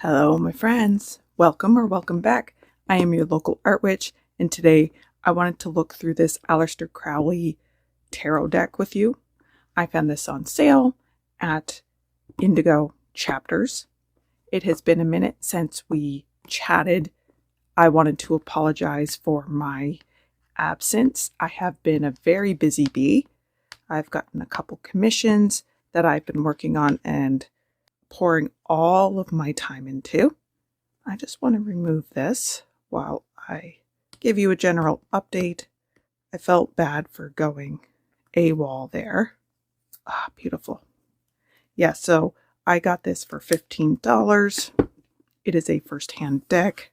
Hello, my friends. Welcome or welcome back. I am your local art witch, and today I wanted to look through this Aleister Crowley tarot deck with you. I found this on sale at Indigo Chapters. It has been a minute since we chatted. I wanted to apologize for my absence. I have been a very busy bee. I've gotten a couple commissions that I've been working on and pouring all of my time into. I just want to remove this while I give you a general update. I felt bad for going AWOL there. Beautiful. Yeah, so I got this for $15. It is a first-hand deck.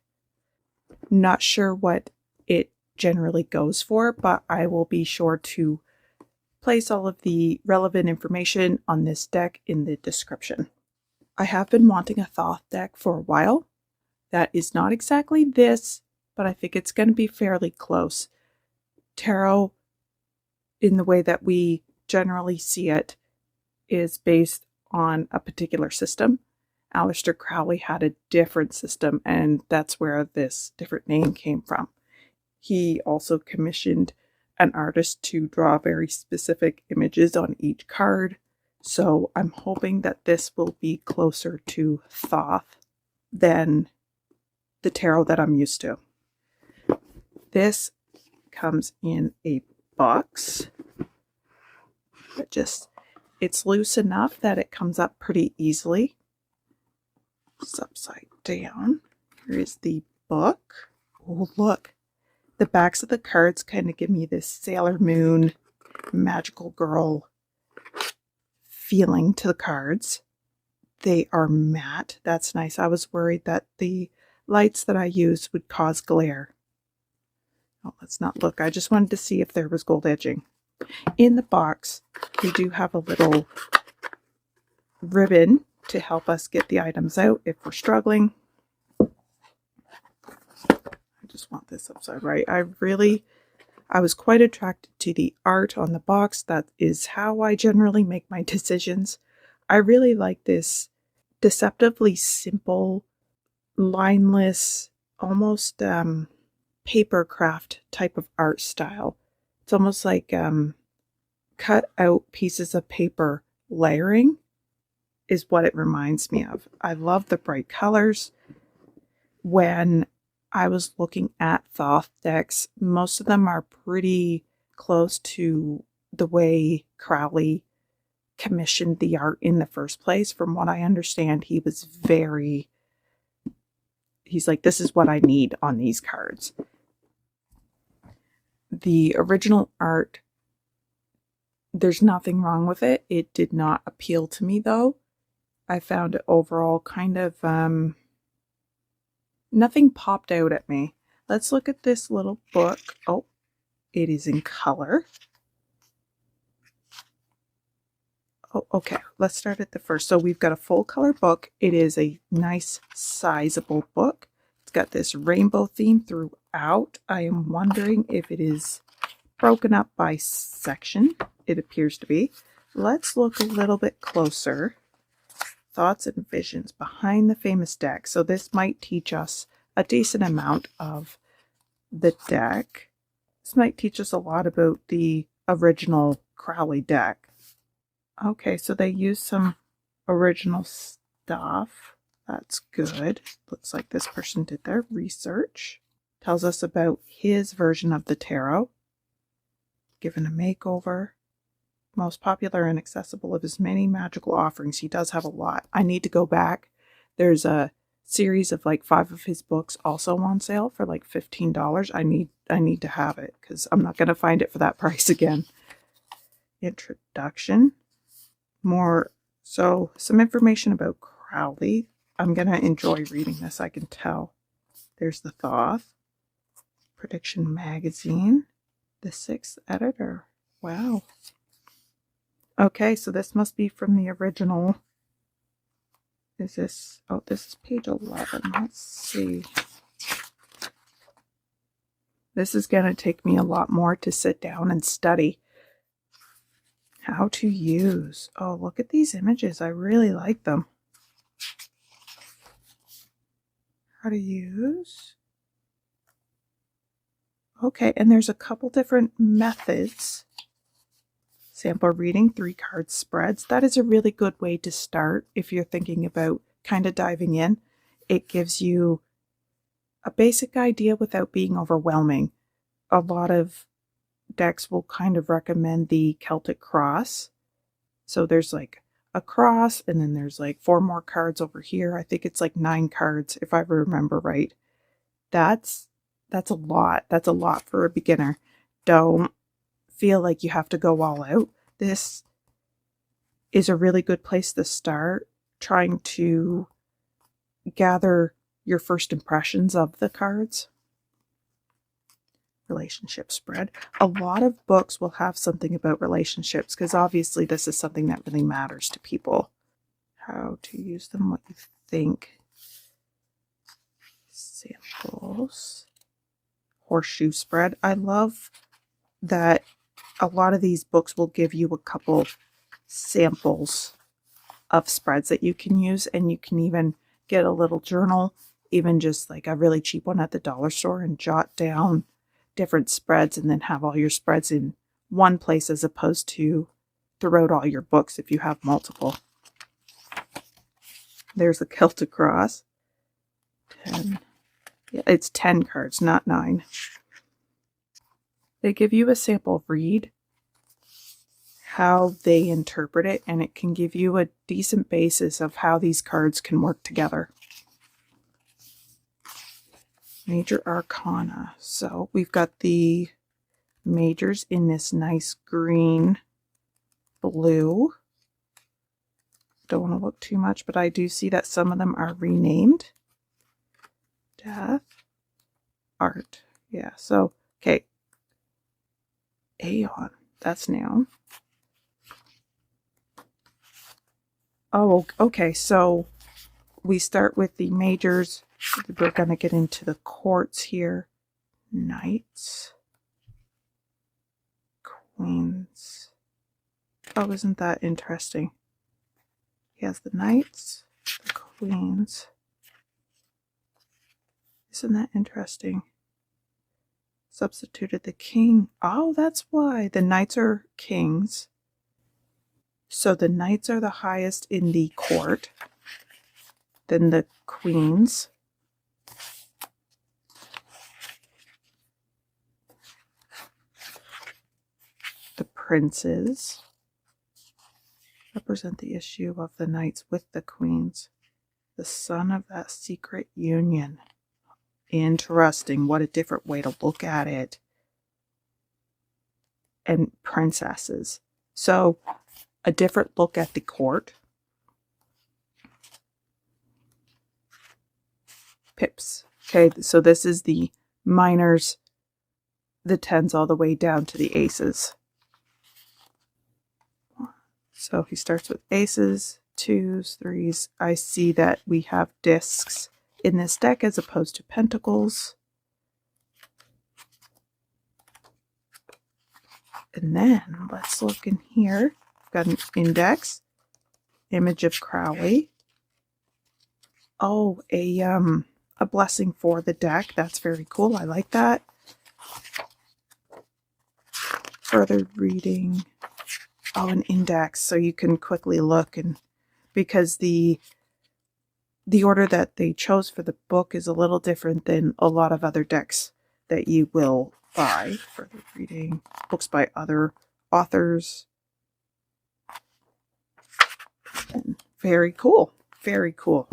Not sure what it generally goes for, but I will be sure to place all of the relevant information on this deck in the description. I have been wanting a Thoth deck for a while. That is not exactly this, but I think it's going to be fairly close. Tarot, in the way that we generally see it, is based on a particular system. Aleister Crowley had a different system, and that's where this different name came from. He also commissioned an artist to draw very specific images on each card. So I'm hoping that this will be closer to Thoth than the tarot that I'm used to. This comes in a box. It's loose enough that it comes up pretty easily. It's upside down. Here is the book. Oh, look. The backs of the cards kind of give me this Sailor Moon, magical girl feeling to the cards. They are matte. That's nice. I was worried that the lights that I used would cause glare. Oh, let's not look. I just wanted to see if there was gold edging. In the box, we do have a little ribbon to help us get the items out if we're struggling. I just want this upside right. I was quite attracted to the art on the box. That is how I generally make my decisions. I really like this deceptively simple, lineless, almost paper craft type of art style. It's almost like cut out pieces of paper layering is what it reminds me of. I love the bright colors. When I was looking at Thoth decks, most of them are pretty close to the way Crowley commissioned the art in the first place. From what I understand, he's like, this is what I need on these cards. The original art, there's nothing wrong with it. It did not appeal to me, though. I found it overall kind of nothing popped out at me. Let's look at this little book. Oh, it is in color. Oh, okay. Let's start at the first. So we've got a full color book. It is a nice, sizable book. It's got this rainbow theme throughout. I am wondering if it is broken up by section. It appears to be. Let's look a little bit closer. Thoughts and visions behind the famous deck. So this might teach us a decent amount of the deck. This might teach us a lot about the original Crowley deck. Okay, so they used some original stuff. That's good. Looks like this person did their research. Tells us about his version of the tarot. Given a makeover. Most popular and accessible of his many magical offerings. He does have a lot. I need to go back. There's a series of like 5 of his books also on sale for like $15. I need to have it because I'm not going to find it for that price again. Introduction. Some information about Crowley. I'm going to enjoy reading this, I can tell. There's the Thoth. Prediction Magazine. The 6th editor. Wow. Okay, so this must be from the original. This is page 11. Let's see. This is going to take me a lot more to sit down and study. How to use. Oh, look at these images. I really like them. how to use. Okay, and there's a couple different methods. Sample reading, 3-card spreads. That is a really good way to start if you're thinking about kind of diving in. It gives you a basic idea without being overwhelming. A lot of decks will kind of recommend the Celtic Cross. So there's like a cross, and then there's like 4 more cards over here. I think it's like 9 cards, if I remember right. That's a lot. That's a lot for a beginner. Don't feel like you have to go all out. This is a really good place to start trying to gather your first impressions of the cards. Relationship spread. A lot of books will have something about relationships because obviously this is something that really matters to people. How to use them, what you think. Samples. Horseshoe spread. I love that a lot of these books will give you a couple samples of spreads that you can use, and you can even get a little journal, even just like a really cheap one at the dollar store, and jot down different spreads and then have all your spreads in one place as opposed to throughout all your books if you have multiple. There's the Celtic Cross. 10. Yeah, it's 10 cards, not 9. They give you a sample read, how they interpret it, and it can give you a decent basis of how these cards can work together. Major Arcana. So we've got the majors in this nice green blue. Don't want to look too much, but I do see that some of them are renamed. Death. Art. Yeah, so, okay. Aeon. That's new. Oh, okay, so we start with the majors. We're going to get into the courts here. Knights. Queens. Oh, isn't that interesting? He has the knights, the queens. Isn't that interesting? Substituted the king. Oh, that's why. The knights are kings. So the knights are the highest in the court. Then the queens. The princes represent the issue of the knights with the queens. The son of that secret union. Interesting. What a different way to look at it. And princesses. So, a different look at the court. Pips. Okay, so this is the minors, the 10s all the way down to the aces. So he starts with aces, 2s, 3s. I see that we have discs in this deck as opposed to pentacles. And then let's look in here. I've got an index, image of Crowley. Oh, a blessing for the deck. That's very cool. I like that. Further reading. Oh, an index, so you can quickly look, and because the order that they chose for the book is a little different than a lot of other decks that you will buy. Further reading, books by other authors. And very cool. Very cool.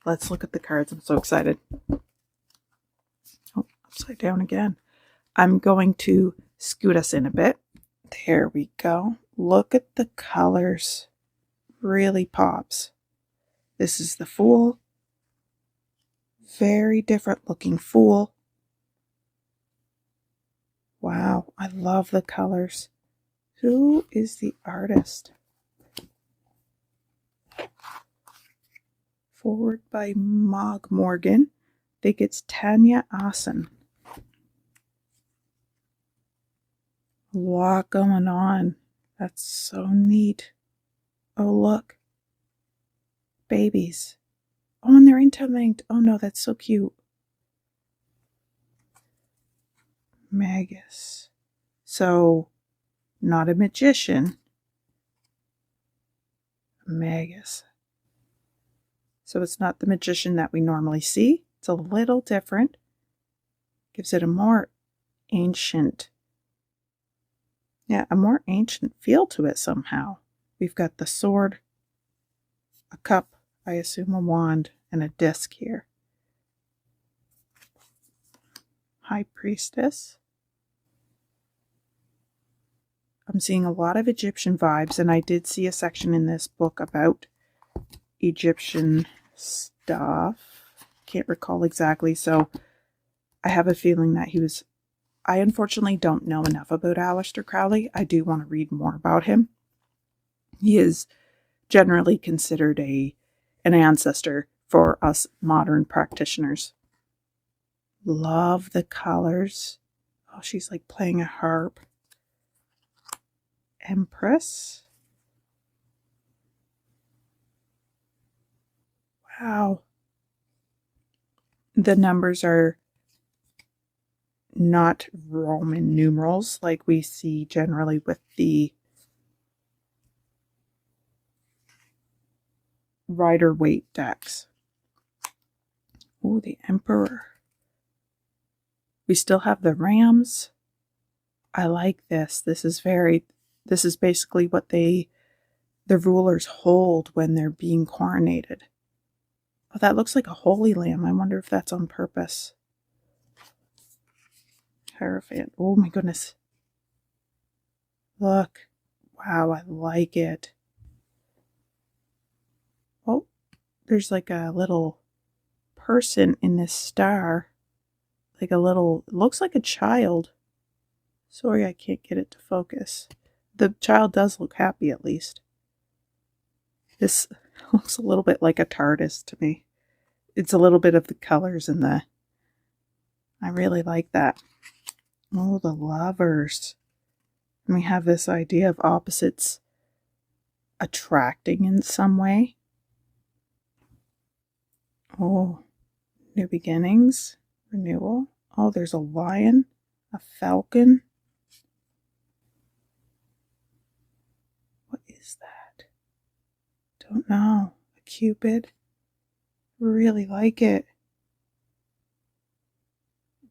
Let's look at the cards. I'm so excited. Oh, upside down again. I'm going to scoot us in a bit. There we go. Look at the colors. Really pops. This is the Fool. Very different looking Fool. Wow, I love the colors. Who is the artist? Forward by Mog Morgan. I think it's Tanya Asen. A lot going on. That's so neat. Oh, look. Babies. Oh, and they're interlinked. Oh no, that's so cute. Magus. So, not a magician. Magus. So it's not the magician that we normally see. It's a little different. Gives it a more ancient, a more ancient feel to it somehow. We've got the sword, a cup, I assume a wand, and a disc here. High Priestess. I'm seeing a lot of Egyptian vibes, and I did see a section in this book about Egyptian stuff. Can't recall exactly, so I have a feeling that he was... I unfortunately don't know enough about Aleister Crowley. I do want to read more about him. He is generally considered an ancestor for us modern practitioners. Love the colors. Oh, she's like playing a harp. Empress. Wow. The numbers are not Roman numerals like we see generally with the Rider-Waite decks. Oh, the Emperor. We still have the rams. I like this. This is basically what the rulers hold when they're being coronated. Oh, that looks like a holy lamb. I wonder if that's on purpose. Hierophant. Oh my goodness. Look. Wow, I like it. Oh, there's like a little person in this star. Like a little, looks like a child. Sorry, I can't get it to focus. The child does look happy at least. This looks a little bit like a TARDIS to me. It's a little bit of the colors in the... I really like that. Oh, the lovers. And we have this idea of opposites attracting in some way. Oh, new beginnings, renewal. Oh, there's a lion, a falcon. What is that? Don't know. A cupid. Really like it.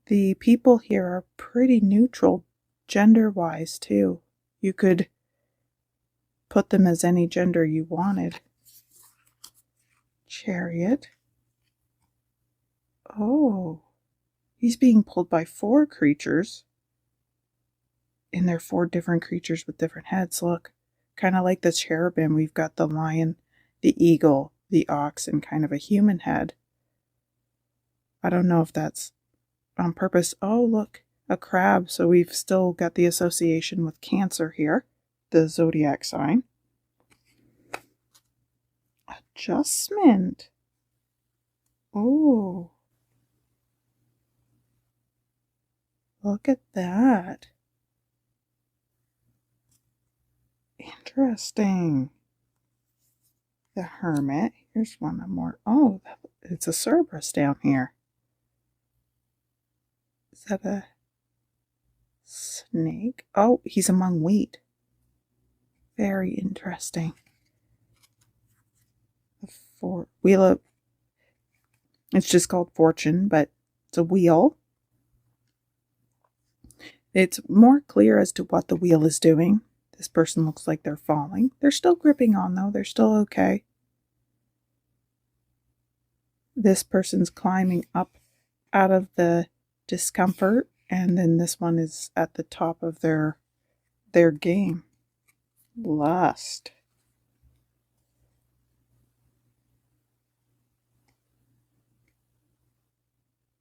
The people here are pretty neutral gender-wise too. You could put them as any gender you wanted. Chariot. Oh, he's being pulled by 4 creatures. And they're 4 different creatures with different heads. Look, kind of like the cherubim. We've got the lion, the eagle, the ox, and kind of a human head. I don't know if that's on purpose. Oh, look, a crab. So we've still got the association with Cancer here, the zodiac sign. Adjustment. Oh, look at that. Interesting. The Hermit. Here's one more. Oh, it's a Cerberus down here. Is that a snake? Oh, he's among wheat. Very interesting. The wheel of... It's just called Fortune, but it's a wheel. It's more clear as to what the wheel is doing. This person looks like they're falling. They're still gripping on, though. They're still okay. This person's climbing up out of the discomfort, and then this one is at the top of their game. Lust.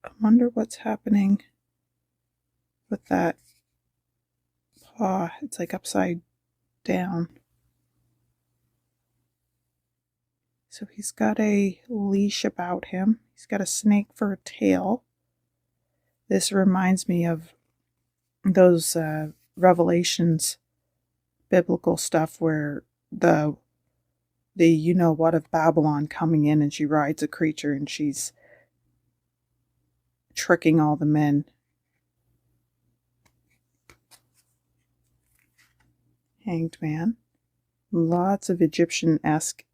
I wonder what's happening with that paw. It's like upside down. So he's got a leash about him. He's got a snake for a tail. This reminds me of those Revelations biblical stuff where the the you-know-what of Babylon coming in, and she rides a creature and she's tricking all the men. Hanged man. Lots of Egyptian-esque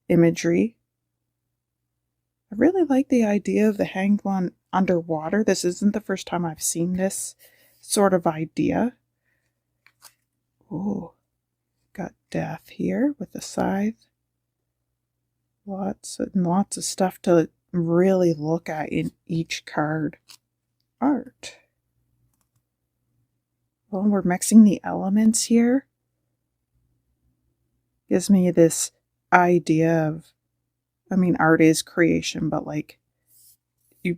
imagery. I really like the idea of the hanged one underwater. This isn't the first time I've seen this sort of idea. Oh, got death here with the scythe. Lots and lots of stuff to really look at in each card art. Well, we're mixing the elements here. Gives me this idea of, I mean, art is creation, but like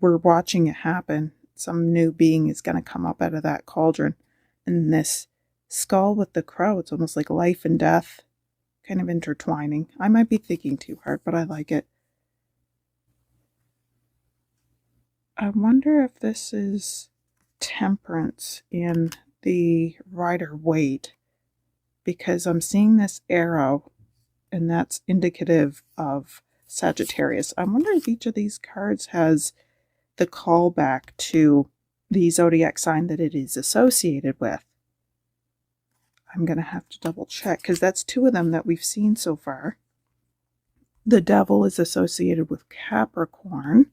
we're watching it happen. Some new being is going to come up out of that cauldron. And this skull with the crow, it's almost like life and death kind of intertwining. I might be thinking too hard, but I like it. I wonder if this is temperance in the Rider-Waite, because I'm seeing this arrow and that's indicative of Sagittarius. I wonder if each of these cards has the callback to the zodiac sign that it is associated with. I'm going to have to double check because that's two of them that we've seen so far. The devil is associated with Capricorn.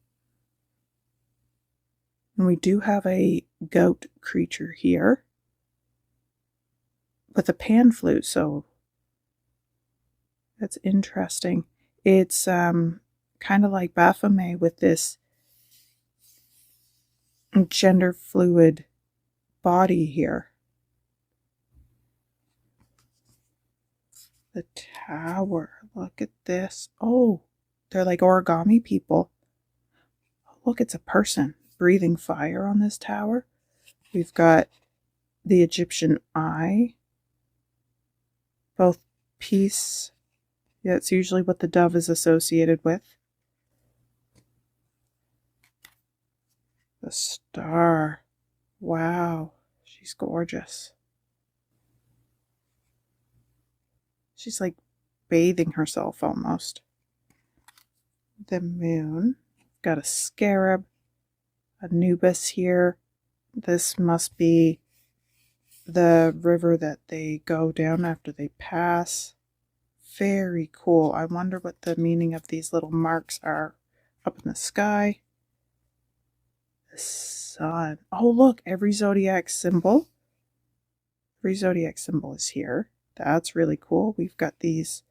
And we do have a goat creature here with a pan flute, so that's interesting. It's kind of like Baphomet with this gender fluid body here. The tower, look at this. Oh, they're like origami people. Oh, look, it's a person breathing fire on this tower. We've got the Egyptian eye. Both peace. Yeah, it's usually what the dove is associated with. The star. Wow, she's gorgeous. She's like bathing herself almost. The moon. Got a scarab. Anubis here. This must be the river that they go down after they pass. Very cool. I wonder what the meaning of these little marks are up in the sky. The sun. Oh, look, every zodiac symbol. Every zodiac symbol is here. That's really cool. We've got these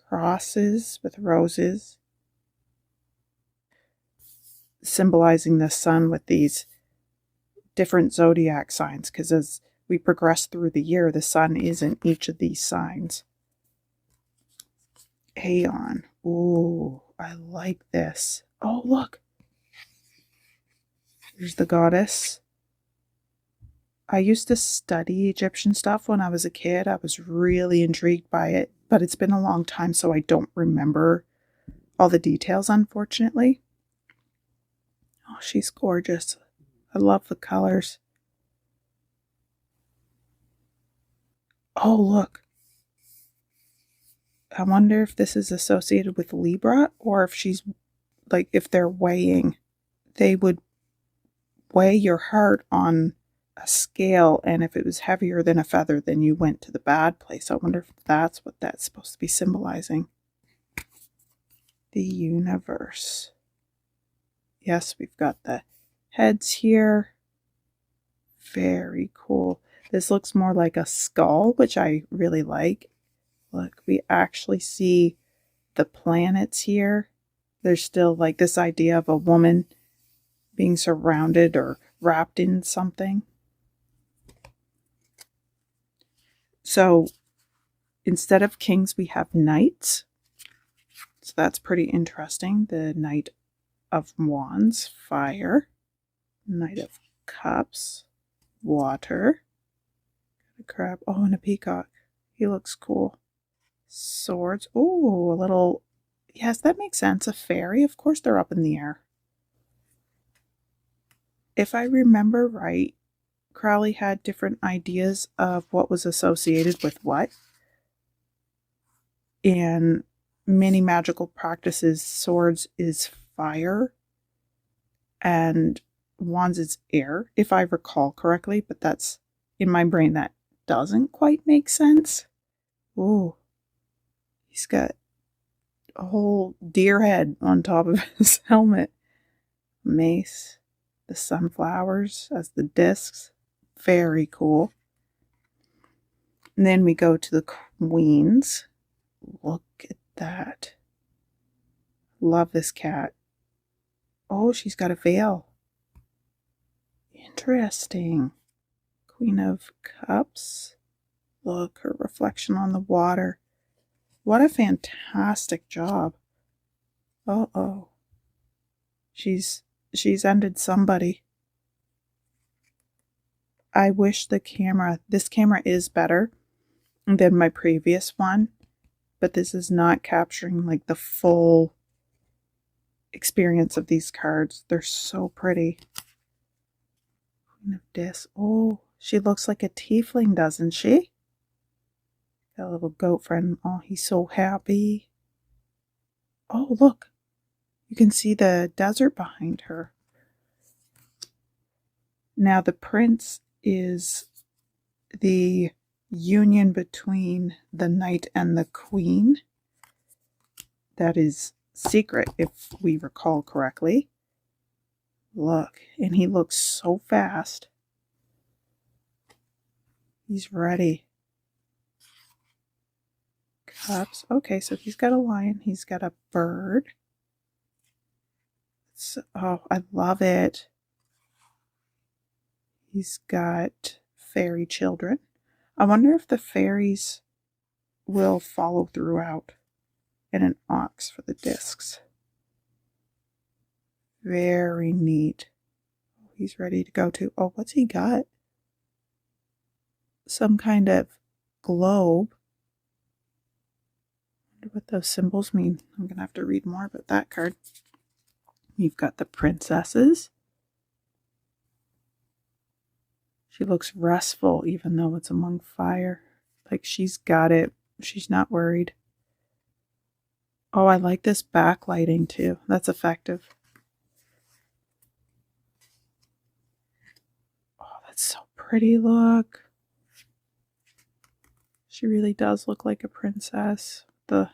crosses with roses, symbolizing the sun with these different zodiac signs, because as we progress through the year, the sun is in each of these signs. Aeon. Ooh, I like this. Oh, look. Here's the goddess. I used to study Egyptian stuff when I was a kid. I was really intrigued by it, but it's been a long time, so I don't remember all the details, unfortunately. Oh, she's gorgeous. I love the colors. Oh, look. I wonder if this is associated with Libra, or if she's, like, if they're weighing. They would weigh your heart on a scale, and if it was heavier than a feather, then you went to the bad place. I wonder if that's what that's supposed to be symbolizing. The universe. Yes, we've got the heads here. Very cool. This looks more like a skull, which I really like. Look, we actually see the planets here. There's still like this idea of a woman being surrounded or wrapped in something. So instead of kings, we have knights. So that's pretty interesting. The Knight of Wands, fire. Knight of Cups, water. A crab. Oh, and a peacock. He looks cool. Swords. Oh, a little... Yes, that makes sense. A fairy. Of course they're up in the air. If I remember right, Crowley had different ideas of what was associated with what in many magical practices, swords is fire and wands is air, if I recall correctly, but that's in my brain that doesn't quite make sense. Oh, he's got a whole deer head on top of his helmet. Mace, the sunflowers as the discs. Very cool. And then we go to the queens. Look at that. Love this cat. Oh, she's got a veil. Interesting. Queen of Cups. Look, her reflection on the water. What a fantastic job. Uh-oh. She's ended somebody. I wish this camera is better than my previous one, but this is not capturing like the full experience of these cards. They're so pretty. Queen of Discs. Oh, she looks like a tiefling, doesn't she? Got a little goat friend. Oh, he's so happy. Oh, look. You can see the desert behind her. Now the prince is the union between the knight and the queen. That is secret, if we recall correctly. Look, and he looks so fast. He's ready. Cups. Okay, so he's got a lion. He's got a bird. Oh, I love it. He's got fairy children. I wonder if the fairies will follow throughout. And an ox for the discs. Very neat. He's ready to go to. Oh, what's he got? Some kind of globe. I wonder what those symbols mean. I'm going to have to read more about that card. You've got the princesses. She looks restful even though it's among fire. Like she's got it. She's not worried. Oh, I like this backlighting too. That's effective. Oh, that's so pretty. Look. She really does look like a princess. The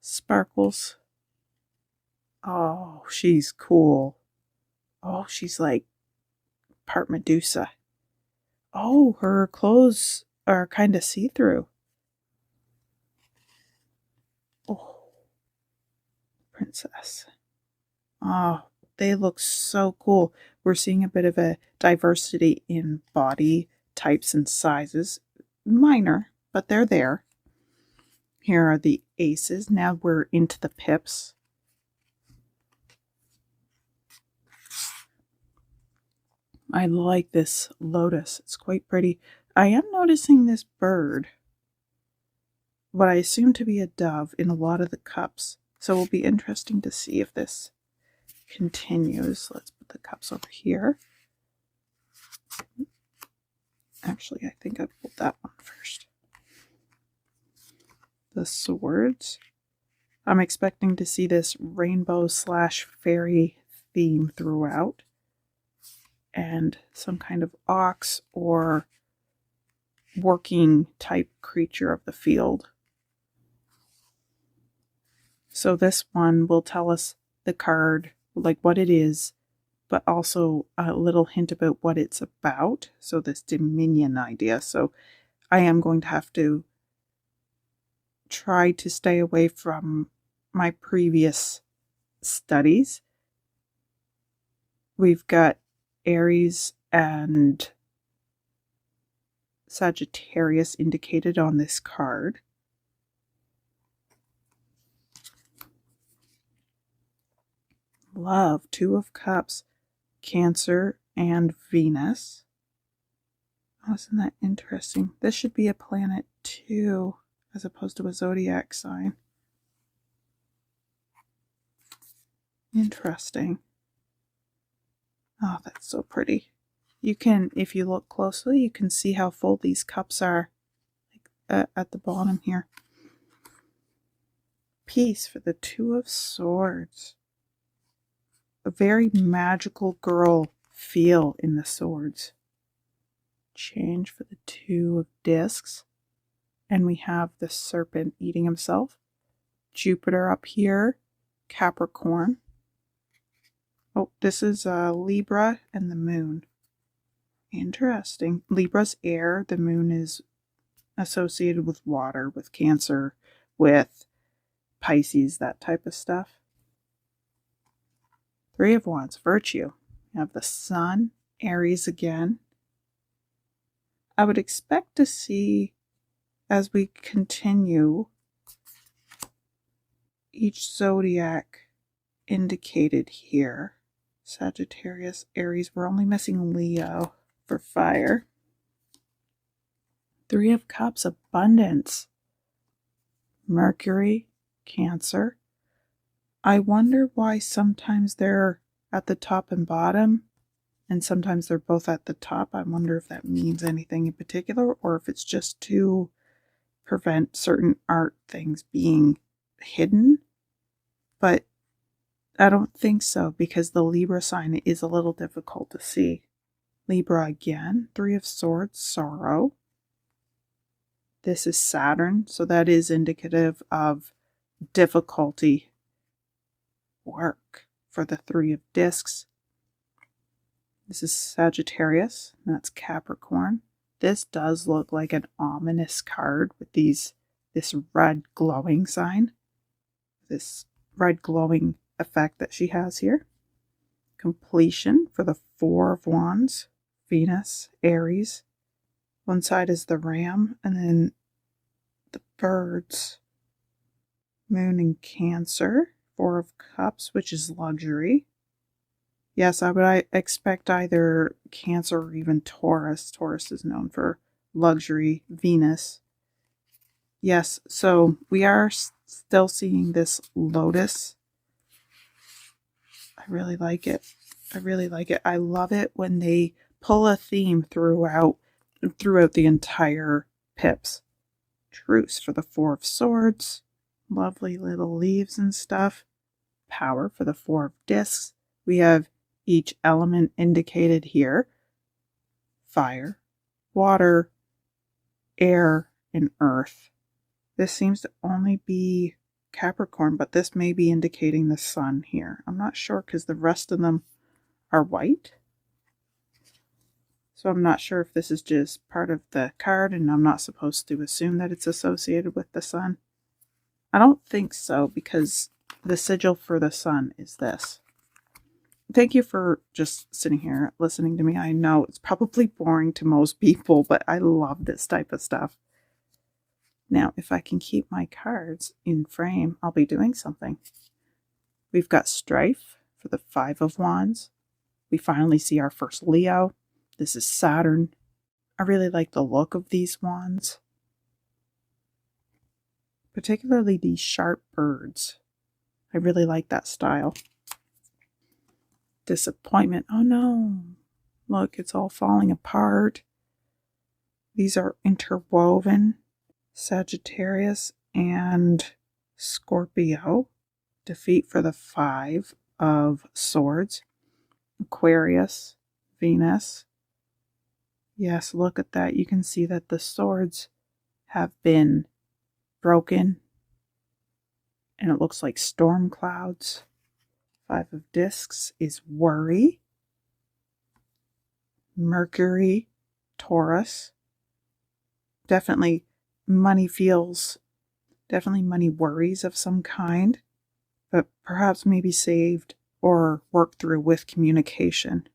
sparkles. Oh, she's cool. Oh, she's like part Medusa. Oh, her clothes are kind of see-through. Oh, princess. Oh, they look so cool. We're seeing a bit of a diversity in body types and sizes. Minor, but they're there. Here are the aces. Now we're into the pips. I like this lotus. It's quite pretty. I am noticing this bird, what I assume to be a dove, in a lot of the cups. So it will be interesting to see if this continues. Let's put the cups over here. Actually, I think I pulled that one first. The swords. I'm expecting to see this rainbow / fairy theme throughout. And some kind of ox or working type creature of the field. So this one will tell us the card, like what it is, but also a little hint about what it's about. So this dominion idea. So I am going to have to try to stay away from my previous studies. We've got Aries and Sagittarius indicated on this card. Love, Two of Cups, Cancer and Venus. Oh, isn't that interesting? This should be a planet too, as opposed to a zodiac sign. Interesting. Oh, that's so pretty. You can, if you look closely, you can see how full these cups are, like, at the bottom here. Peace for the Two of Swords. A very magical girl feel in the swords. Change for the Two of Discs. And we have the serpent eating himself. Jupiter up here. Capricorn. Oh, this is Libra and the moon. Interesting. Libra's air. The moon is associated with water, with Cancer, with Pisces, that type of stuff. Three of Wands, virtue. You have the Sun, Aries again. I would expect to see, as we continue, each zodiac indicated here. Sagittarius, Aries. We're only missing Leo for fire. Three of Cups, abundance. Mercury, Cancer. I wonder why sometimes they're at the top and bottom, and sometimes they're both at the top. I wonder if that means anything in particular, or if it's just to prevent certain art things being hidden. But I don't think so, because the Libra sign is a little difficult to see. Libra again, Three of Swords, sorrow. This is Saturn, so that is indicative of difficulty. Work for the Three of Discs. This is Sagittarius, and that's Capricorn. This does look like an ominous card with this red glowing sign. This red glowing effect that she has here. Completion for the Four of Wands. Venus, Aries. One side is the ram, and then the birds. Moon in Cancer. Four of Cups, which is luxury. Yes, I would expect either Cancer or even Taurus. Taurus is known for luxury. Venus. Yes, so we are still seeing this Lotus. I really like it. I really like it. I love it when they pull a theme throughout the entire pips. Truce for the Four of Swords. Lovely little leaves and stuff. Power for the Four of Discs. We have each element indicated here. Fire, water, air, and earth. This seems to only be Capricorn, but this may be indicating the Sun here. I'm not sure because the rest of them are white. So I'm not sure if this is just part of the card and I'm not supposed to assume that it's associated with the Sun. I don't think so, because the sigil for the Sun is this. Thank you for just sitting here listening to me. I know it's probably boring to most people, but I love this type of stuff. Now, if I can keep my cards in frame, I'll be doing something. We've got Strife for the Five of Wands. We finally see our first Leo. This is Saturn. I really like the look of these wands. Particularly these sharp birds. I really like that style. Disappointment. Oh no. Look, it's all falling apart. These are interwoven. Sagittarius and Scorpio. Defeat for the Five of Swords. Aquarius. Venus. Yes, look at that. You can see that the swords have been broken. And it looks like storm clouds. Five of Discs is worry. Mercury, Taurus. Definitely money worries of some kind. But perhaps maybe saved or worked through with communication.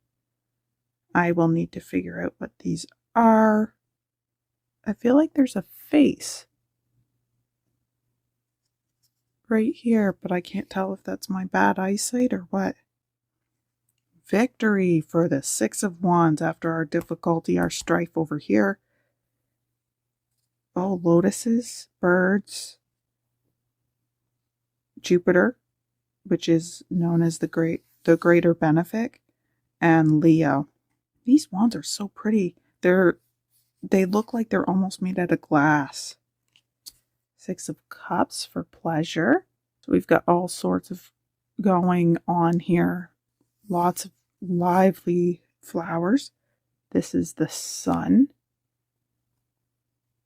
I will need to figure out what these are. I feel like there's a face right here, but I can't tell if that's my bad eyesight or what. Victory for the Six of Wands after our difficulty, our strife over here. Oh, lotuses, birds, Jupiter, which is known as the greater benefic, and Leo. These wands are so pretty. They look like they're almost made out of glass. Six of Cups for pleasure. So we've got all sorts of going on here. Lots of lively flowers. This is the Sun.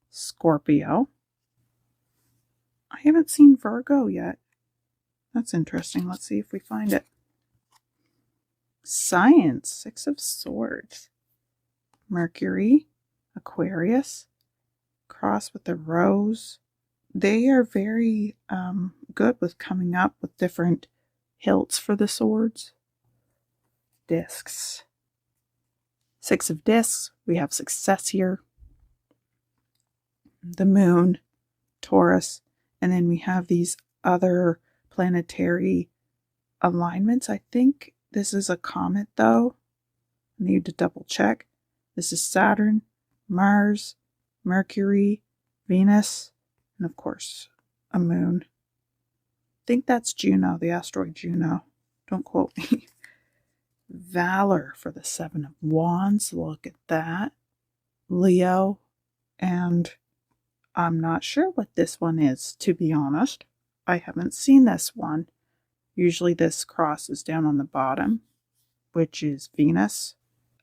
Scorpio. I haven't seen Virgo yet. That's interesting. Let's see if we find it. Science. 6 of Swords. Mercury. Aquarius. Cross with the Rose. They are very good with coming up with different hilts for the swords. Discs. 6 of Discs. We have success here. The Moon. Taurus. And then we have these other planetary alignments. I think this is a comet, though. I need to double check. This is Saturn, Mars, Mercury, Venus, and of course, a moon. I think that's Juno, the asteroid Juno. Don't quote me. Valor for the 7 of Wands. Look at that. Leo. And I'm not sure what this one is, to be honest. I haven't seen this one. Usually this cross is down on the bottom, which is Venus.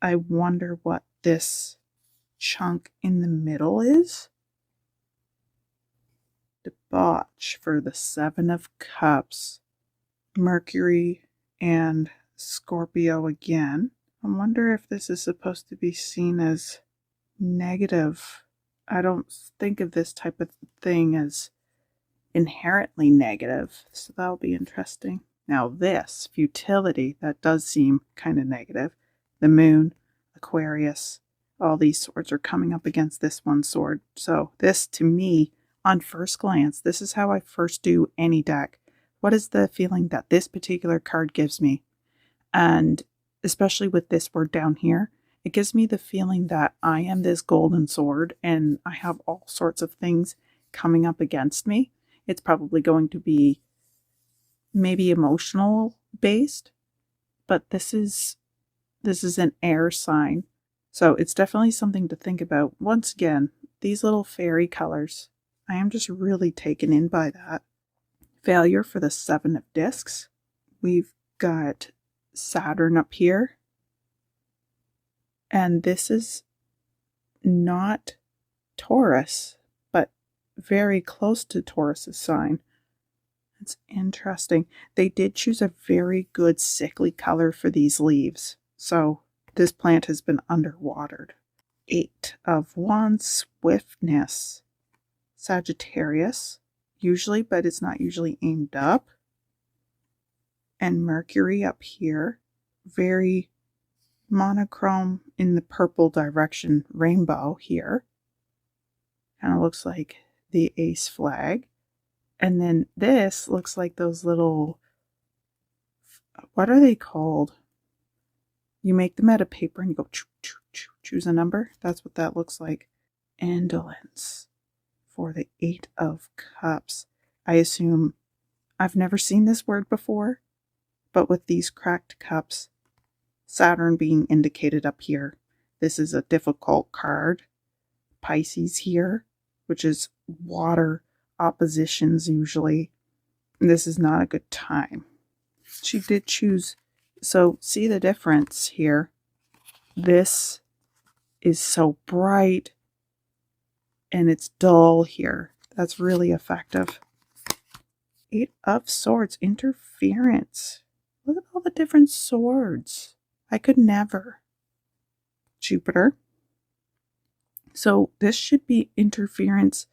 I wonder what this chunk in the middle is. Debauch for the 7 of Cups. Mercury and Scorpio again. I wonder if this is supposed to be seen as negative. I don't think of this type of thing as inherently negative, so that'll be interesting. Now this, futility, that does seem kind of negative. The Moon, Aquarius, all these swords are coming up against this one sword. So this, to me, on first glance, this is how I first do any deck. What is the feeling that this particular card gives me? And especially with this word down here, it gives me the feeling that I am this golden sword and I have all sorts of things coming up against me. It's probably going to be maybe emotional based, but this is an air sign. So it's definitely something to think about. Once again, these little fairy colors, I am just really taken in by that. Failure for the 7 of Discs. We've got Saturn up here. And this is not Taurus, but very close to Taurus's sign. It's interesting. They did choose a very good sickly color for these leaves. So this plant has been underwatered. 8 of Wands, Swiftness. Sagittarius, usually, but it's not usually aimed up. And Mercury up here. Very monochrome in the purple direction, rainbow here. Kind of looks like the ace flag. And then this looks like those little, what are they called? You make them out of paper and you go choose a number. That's what that looks like. Indolence for the 8 of Cups. I assume, I've never seen this word before, but with these cracked cups, Saturn being indicated up here, this is a difficult card. Pisces here, which is water oppositions usually. This is not a good time. She did choose, so see the difference here. This is so bright and it's dull here. That's really effective. 8 of Swords, interference. Look at all the different swords. I could never. Jupiter. So this should be interference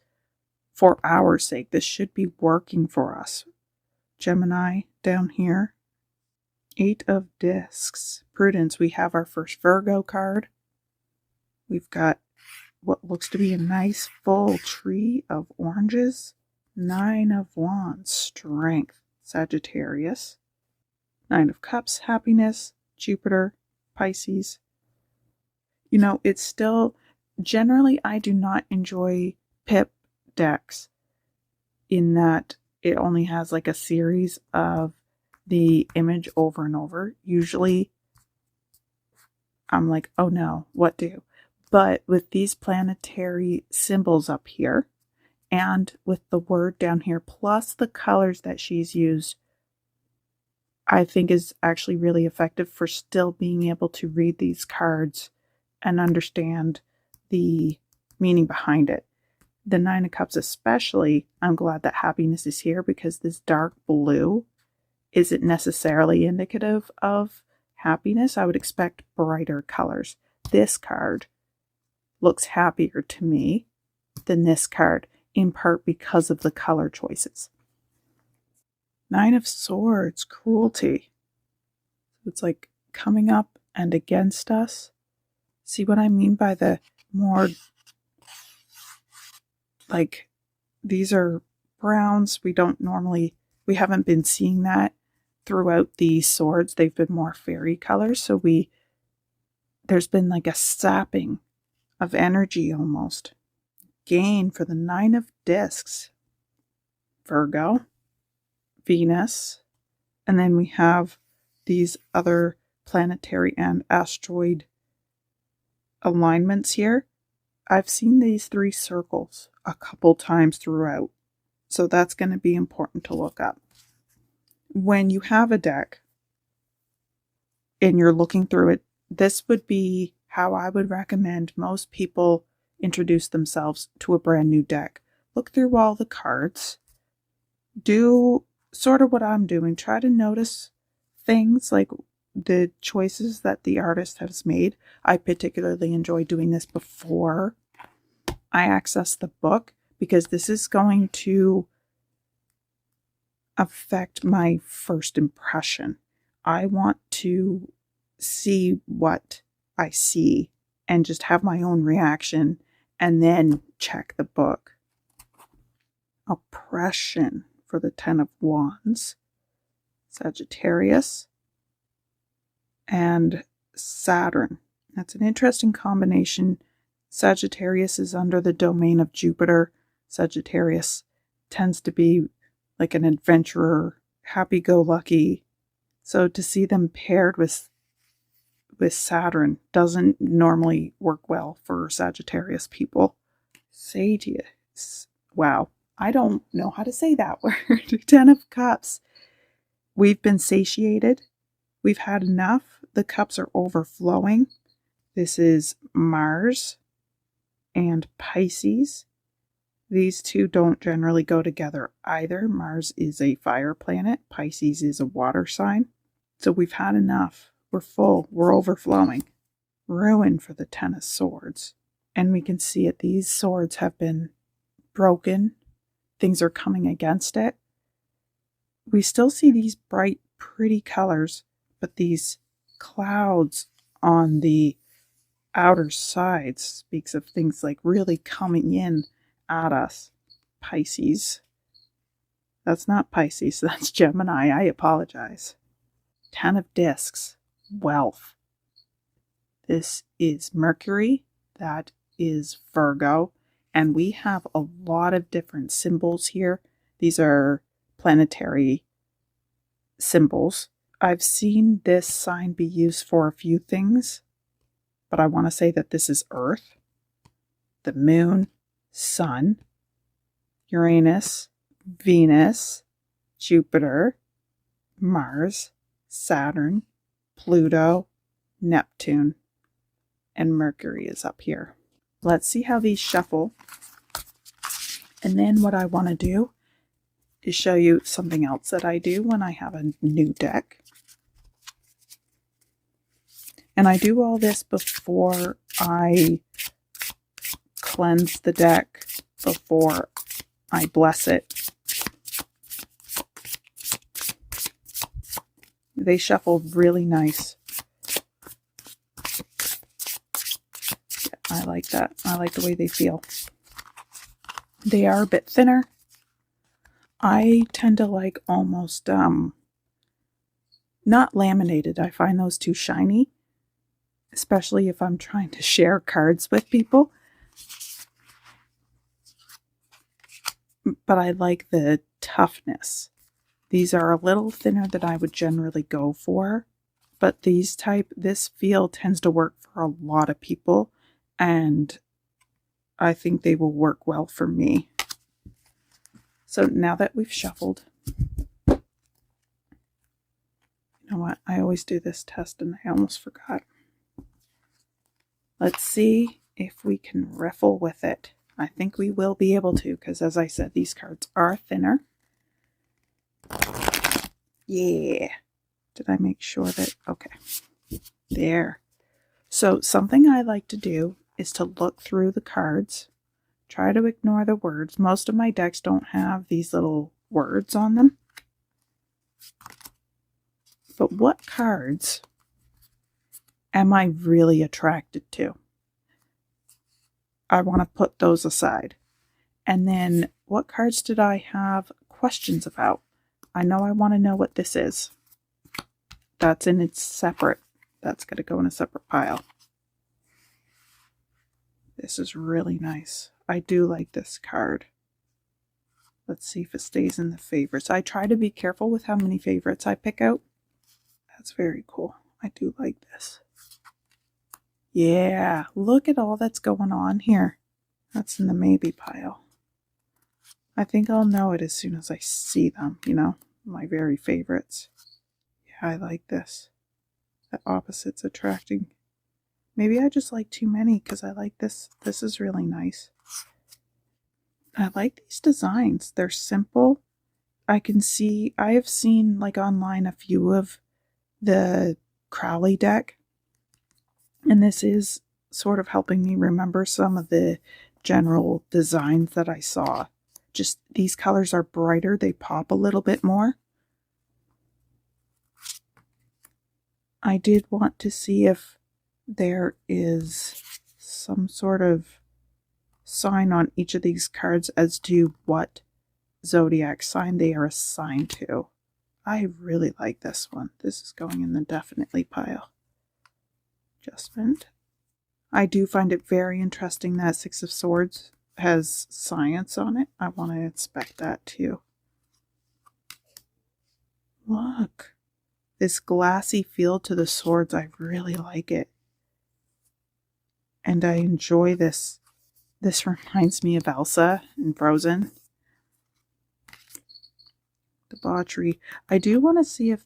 for our sake. This should be working for us. Gemini down here. 8 of Discs. Prudence. We have our first Virgo card. We've got what looks to be a nice full tree of oranges. 9 of Wands. Strength. Sagittarius. 9 of Cups. Happiness. Jupiter. Pisces. You know, it's still, generally I do not enjoy pip decks in that it only has like a series of the image over and over. Usually I'm like, oh no, what do? But with these planetary symbols up here and with the word down here, plus the colors that she's used, I think is actually really effective for still being able to read these cards and understand the meaning behind it. The Nine of Cups especially, I'm glad that happiness is here because this dark blue isn't necessarily indicative of happiness. I would expect brighter colors. This card looks happier to me than this card, in part because of the color choices. Nine of Swords, cruelty. It's like coming up and against us. See what I mean by the more, like, these are browns. We haven't been seeing that throughout these swords. They've been more fairy colors. So there's been like a sapping of energy almost. Gain for the Nine of Discs. Virgo, Venus, and then we have these other planetary and asteroid alignments here. I've seen these 3 circles a couple times throughout, so that's going to be important to look up. When you have a deck and you're looking through it, this would be how I would recommend most people introduce themselves to a brand new deck. Look through all the cards. Do sort of what I'm doing. Try to notice things like the choices that the artist has made. I particularly enjoy doing this before I access the book because this is going to affect my first impression. I want to see what I see and just have my own reaction and then check the book. Oppression for the Ten of Wands, Sagittarius, and Saturn. That's an interesting combination. Sagittarius is under the domain of Jupiter. Sagittarius tends to be like an adventurer, happy-go-lucky. So to see them paired with Saturn doesn't normally work well for Sagittarius people. Sagittarius. Wow. I don't know how to say that word. 10 of Cups. We've been satiated. We've had enough. The cups are overflowing. This is Mars and Pisces. These two don't generally go together either. Mars is a fire planet. Pisces is a water sign. So we've had enough. We're full. We're overflowing. Ruin for the Ten of Swords. And we can see it. These swords have been broken. Things are coming against it. We still see these bright, pretty colors, but these clouds on the outer sides speaks of things like really coming in at us. Pisces. That's not Pisces, that's Gemini. I apologize. 10 of Discs. Wealth. This is Mercury. That is Virgo. And we have a lot of different symbols here. These are planetary symbols. I've seen this sign be used for a few things, but I want to say that this is Earth, the Moon, Sun, Uranus, Venus, Jupiter, Mars, Saturn, Pluto, Neptune, and Mercury is up here. Let's see how these shuffle. And then what I want to do is show you something else that I do when I have a new deck. And I do all this before I cleanse the deck, before I bless it. They shuffle really nice. I like that. I like the way they feel. They are a bit thinner. I tend to like almost, not laminated. I find those too shiny, especially if I'm trying to share cards with people. But I like the toughness. These are a little thinner than I would generally go for, but this feel tends to work for a lot of people, and I think they will work well for me. So now that we've shuffled, you know what? I always do this test and I almost forgot. Let's see if we can riffle with it. I think we will be able to, because as I said, these cards are thinner. Yeah. Did I make sure that, okay, there. So something I like to do is to look through the cards, try to ignore the words. Most of my decks don't have these little words on them. But what cards am I really attracted to? I want to put those aside. And then what cards did I have questions about? I know I want to know what this is. That's in its separate. That's going to go in a separate pile. This is really nice. I do like this card. Let's see if it stays in the favorites. I try to be careful with how many favorites I pick out. That's very cool. I do like this. Yeah, look at all that's going on here. That's in the maybe pile. I think I'll know it as soon as I see them, you know, my very favorites. Yeah, I like this. The opposite's attracting. Maybe I just like too many because I like this. This is really nice. I like these designs. They're simple. I have seen like online a few of the Crowley deck. And this is sort of helping me remember some of the general designs that I saw. Just these colors are brighter. They pop a little bit more. I did want to see if there is some sort of sign on each of these cards as to what zodiac sign they are assigned to. I really like this one. This is going in the definitely pile. Adjustment. I do find it very interesting that Six of Swords has science on it. I want to inspect that too. Look. This glassy feel to the swords, I really like it. And I enjoy this. This reminds me of Elsa in Frozen. Debauchery. I do want to see if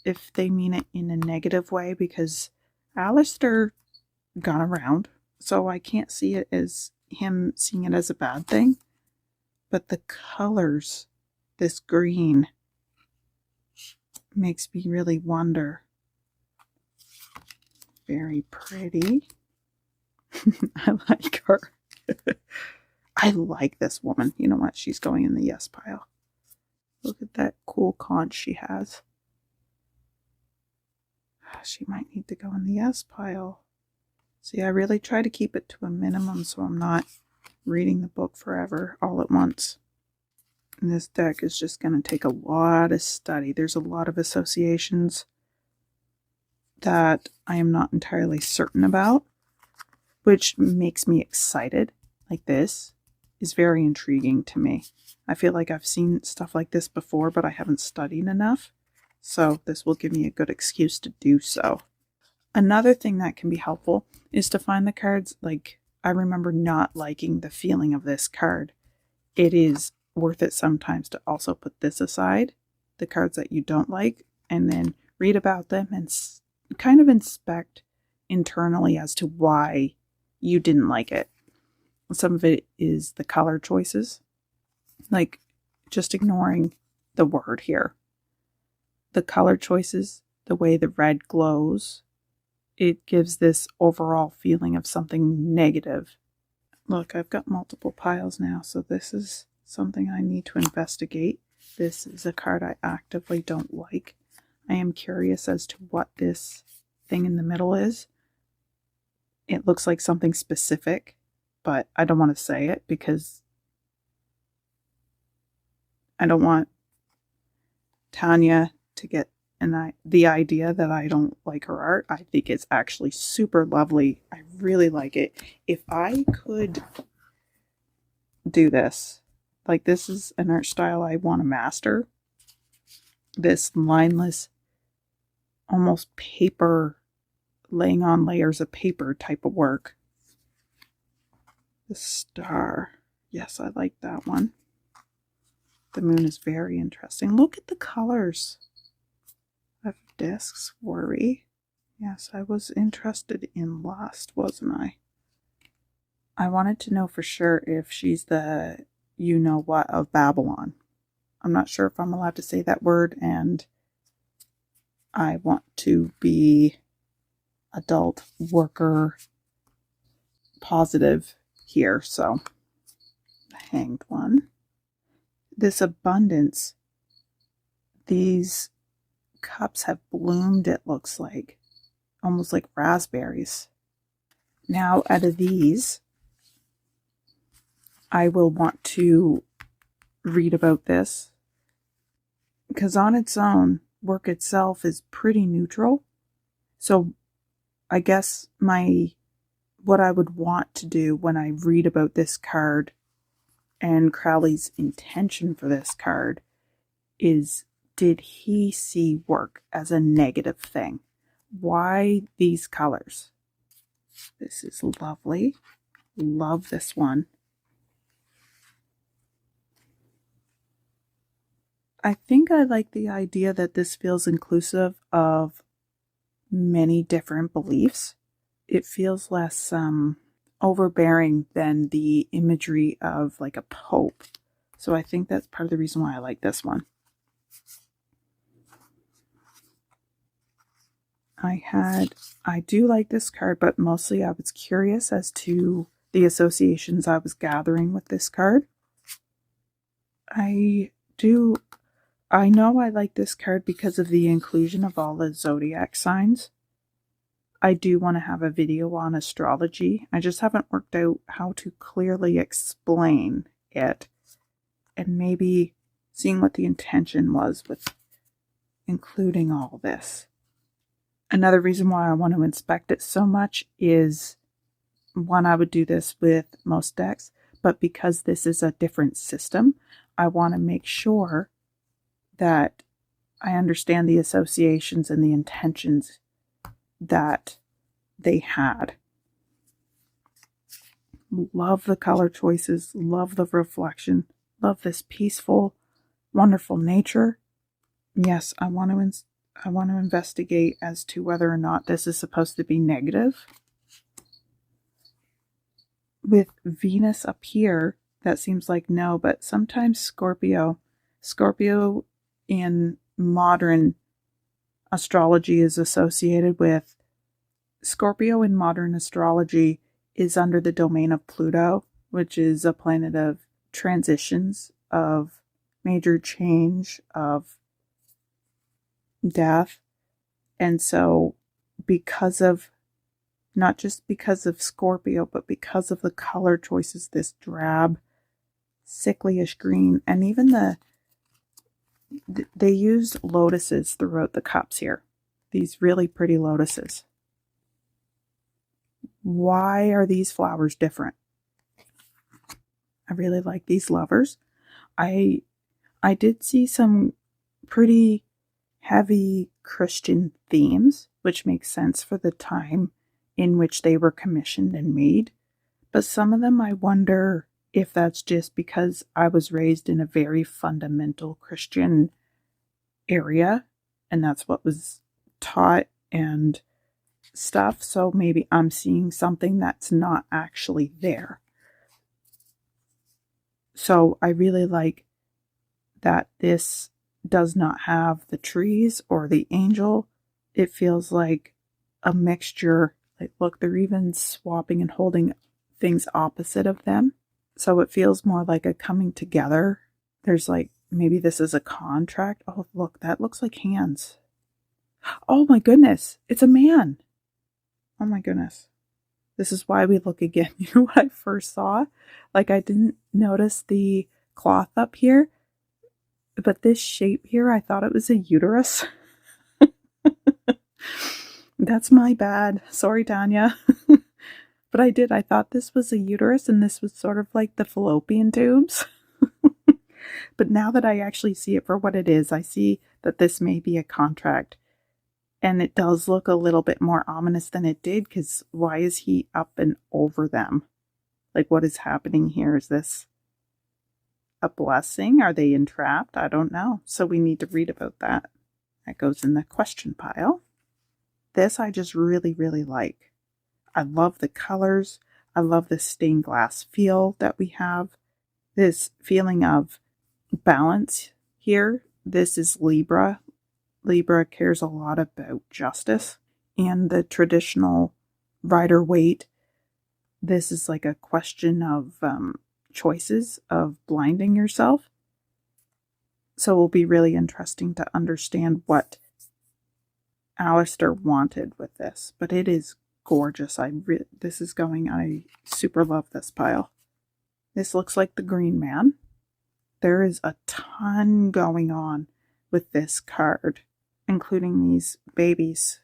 if they mean it in a negative way, because Aleister got around, so I can't see it as him seeing it as a bad thing. But the colors, this green, makes me really wonder. Very pretty. I like her. I like this woman. You know what? She's going in the yes pile. Look at that cool conch she has. She might need to go in the yes pile. See, I really try to keep it to a minimum so I'm not reading the book forever all at once. And this deck is just going to take a lot of study. There's a lot of associations that I am not entirely certain about, which makes me excited. Like this is very intriguing to me. I feel like I've seen stuff like this before, but I haven't studied enough. So this will give me a good excuse to do so. Another thing that can be helpful is to find the cards. Like, I remember not liking the feeling of this card. It is worth it sometimes to also put this aside, the cards that you don't like, and then read about them and kind of inspect internally as to why you didn't like it. Some of it is the color choices, like just ignoring the word here. The color choices, the way the red glows, it gives this overall feeling of something negative. Look, I've got multiple piles now, so this is something I need to investigate. This is a card I actively don't like. I am curious as to what this thing in the middle is. It looks like something specific, but I don't want to say it because I don't want Tanya to get the idea that I don't like her art. I think it's actually super lovely. I really like it. If I could do this, like, this is an art style I want to master. This lineless, almost paper, laying on layers of paper type of work. The star. Yes, I like that one. The moon is very interesting. Look at the colors of discs. Worry. Yes, I was interested in lust, wasn't I? I wanted to know for sure if she's the you-know-what of Babylon. I'm not sure if I'm allowed to say that word, and I want to be adult worker positive here, so the Hanged One. This abundance, these cups have bloomed, it looks like, almost like raspberries. Now, out of these, I will want to read about this, because on its own, work itself is pretty neutral. So I guess what I would want to do when I read about this card and Crowley's intention for this card is, did he see work as a negative thing? Why these colors? This is lovely. Love this one. I think I like the idea that this feels inclusive of many different beliefs. It feels less overbearing than the imagery of like a pope. So I think that's part of the reason why I like this one. I do like this card, but mostly I was curious as to the associations I was gathering with this card. I know I like this card because of the inclusion of all the zodiac signs. I do want to have a video on astrology. I just haven't worked out how to clearly explain it, and maybe seeing what the intention was with including all this. Another reason why I want to inspect it so much is, one, I would do this with most decks, but because this is a different system, I want to make sure that I understand the associations and the intentions that they had. Love the color choices, love the reflection, love this peaceful, wonderful nature. Yes, I want to investigate as to whether or not this is supposed to be negative. With Venus up here, that seems like no, but sometimes Scorpio in modern astrology is associated with, Scorpio in modern astrology is under the domain of Pluto, which is a planet of transitions, of major change, of death. And so because of, not just because of Scorpio, but because of the color choices, this drab, sicklyish green, and even they used lotuses throughout the cups here. These really pretty lotuses. Why are these flowers different? I really like these lovers. I did see some pretty heavy Christian themes, which makes sense for the time in which they were commissioned and made. But some of them, I wonder if that's just because I was raised in a very fundamental Christian area, and that's what was taught and stuff. So maybe I'm seeing something that's not actually there. So I really like that this does not have the trees or the angel. It feels like a mixture. Like, look, they're even swapping and holding things opposite of them. So it feels more like a coming together. There's like, maybe this is a contract. Oh, look, that looks like hands. Oh my goodness, it's a man. Oh my goodness. This is why we look again. You know what I first saw? Like, I didn't notice the cloth up here, but this shape here, I thought it was a uterus. That's my bad. Sorry, Tanya. But I did. I thought this was a uterus, and this was sort of like the fallopian tubes. But now that I actually see it for what it is, I see that this may be a contract. And it does look a little bit more ominous than it did, because why is he up and over them? Like, what is happening here? Is this a blessing? Are they entrapped? I don't know. So we need to read about that. That goes in the question pile. This I just really, really like. I love the colors. I love the stained glass feel that we have. This feeling of balance here. This is Libra. Libra cares a lot about justice and the traditional Rider-Waite. This is like a question of choices, of blinding yourself. So it will be really interesting to understand what Aleister wanted with this. But it is gorgeous. I super love this pile. This looks like the Green Man. There is a ton going on with this card, including these babies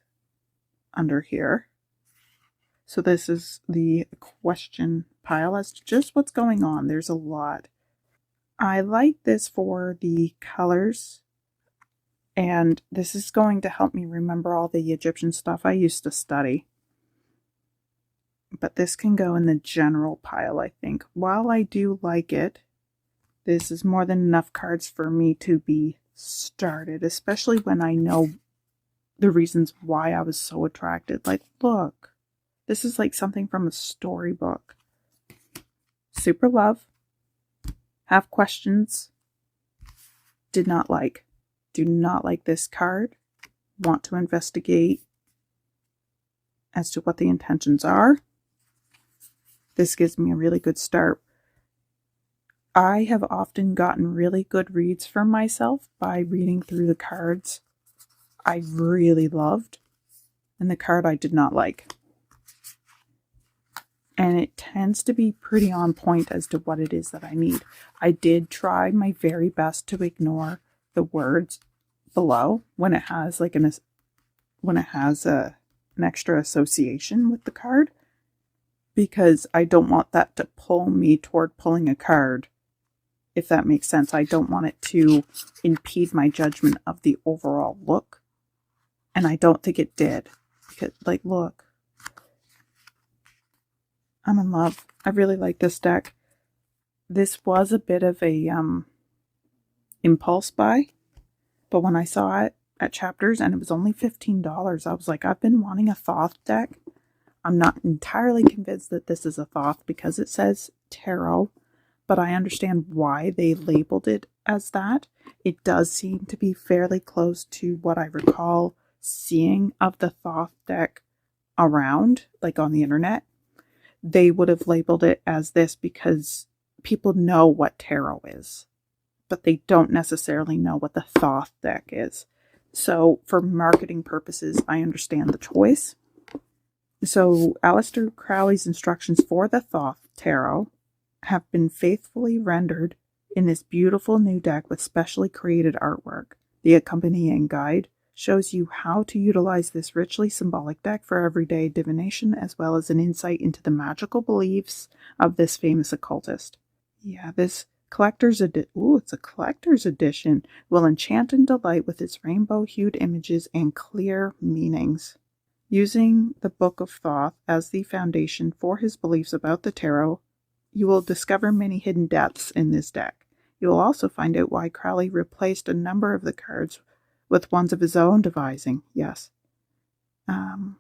under here. So this is the question pile as to just what's going on. There's a lot. I like this for the colors, and this is going to help me remember all the Egyptian stuff I used to study. But this can go in the general pile, I think. While I do like it, this is more than enough cards for me to be started, especially when I know the reasons why I was so attracted. Like, look, this is like something from a storybook. Super love. Have questions. Did not like. Do not like this card. Want to investigate as to what the intentions are. This gives me a really good start. I have often gotten really good reads for myself by reading through the cards I really loved and the card I did not like. And it tends to be pretty on point as to what it is that I need. I did try my very best to ignore the words below when it has like an extra association with the card, because I don't want that to pull me toward pulling a card, if that makes sense. I don't want it to impede my judgment of the overall look. And I don't think it did. Because, like, look. I'm in love. I really like this deck. This was a bit of a impulse buy. But when I saw it at Chapters and it was only $15, I was like, I've been wanting a Thoth deck. I'm not entirely convinced that this is a Thoth because it says tarot, but I understand why they labeled it as that. It does seem to be fairly close to what I recall seeing of the Thoth deck around, like on the internet. They would have labeled it as this because people know what tarot is, but they don't necessarily know what the Thoth deck is. So for marketing purposes, I understand the choice. So Aleister Crowley's instructions for the Thoth Tarot have been faithfully rendered in this beautiful new deck with specially created artwork. The accompanying guide shows you how to utilize this richly symbolic deck for everyday divination, as well as an insight into the magical beliefs of this famous occultist. Yeah, this collector's it's a collector's edition will enchant and delight with its rainbow-hued images and clear meanings. Using the Book of Thoth as the foundation for his beliefs about the tarot, you will discover many hidden depths in this deck. You will also find out why Crowley replaced a number of the cards with ones of his own devising. Yes.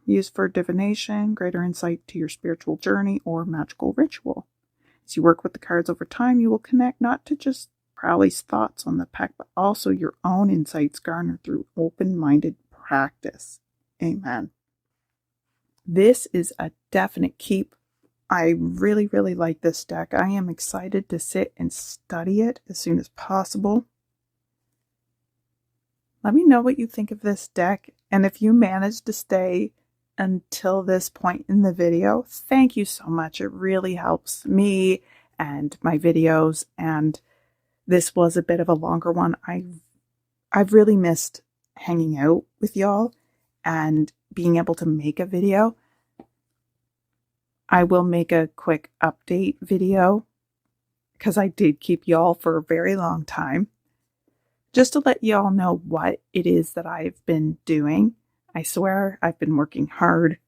Used for divination, greater insight to your spiritual journey, or magical ritual. As you work with the cards over time, you will connect not to just Crowley's thoughts on the pack, but also your own insights garnered through open-minded practice. Amen. This is a definite keep. I really, really like this deck. I am excited to sit and study it as soon as possible. Let me know what you think of this deck, and if you managed to stay until this point in the video, thank you so much. It really helps me and my videos, and this was a bit of a longer one. I've really missed hanging out with y'all and being able to make a video. I will make a quick update video because I did keep y'all for a very long time, just to let y'all know what it is that I've been doing. I swear I've been working hard.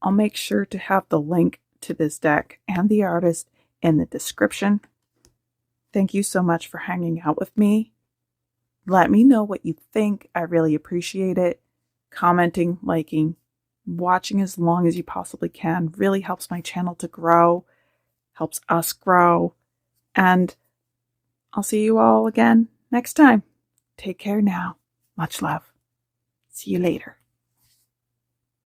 I'll make sure to have the link to this deck and the artist in the description. Thank you so much for hanging out with me. Let me know what you think. I really appreciate it. Commenting, liking, watching as long as you possibly can really helps my channel to grow, helps us grow. And I'll see you all again next time. Take care now. Much love. See you later.